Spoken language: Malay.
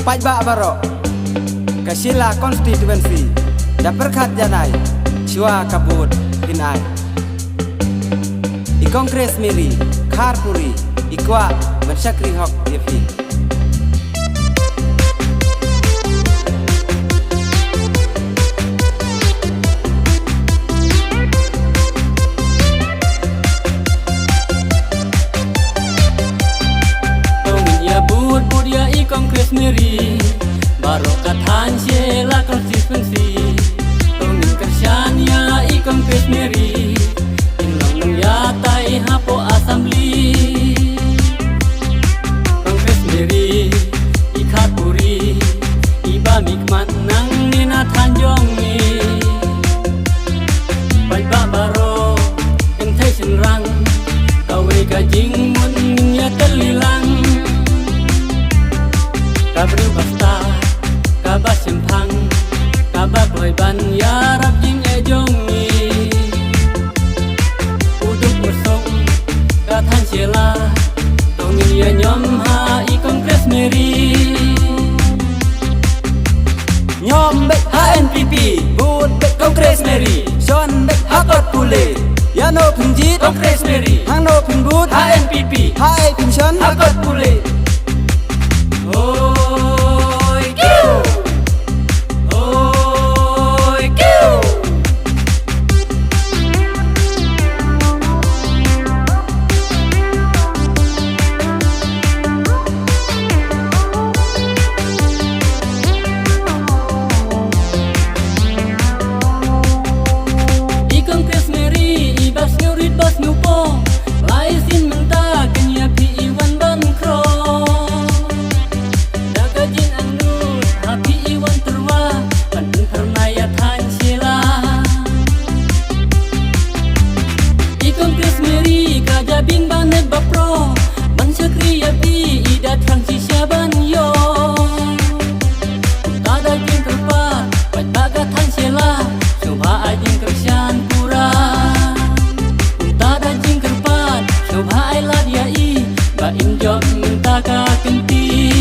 Pajba Barok Kasila Constituency Daperkat Janai Shua Kabut Hinai I Kongres Miri Kharpuri Ikwa Mensyakri Hok Yepi Kongres Miri Barok Kathan Shela Constituency Tongin Kersyania I Kongres Miri Inlang ya tai hapo assembly Kongres Miri I Kharpuri Iba mikmat nang nina Tanjong ni Pajba Barok Yang thai senrang Kawai kajing mun ya terlilang Kabru basta, kabas sempang, kabak loy ban ya rap jing ejong ni. Uduk bersong, kathan Shela, tongin ya nyom ha I Kongres Miri. Nyom bek HNPP, Bud bek Kongres Miri, Son bek Hakot Pule, Yano Pinjit Kongres Miri, Hang No Pin Bud HNPP, Hai Pin Son Hakot Pule. Oi kiu, oi kiu. I Kongres Miri, I bas ngurit bas ngupo, laisin menta kenya pi iwan ban kro. Bin banet bapro Mensyakri yapi ida transisi banyo Tada jing kerpa Pajba Kathan Shela Shobha ajing kersyan pura Tada jing kerpa Shobha ai lad yai Ba injok minta ka kenti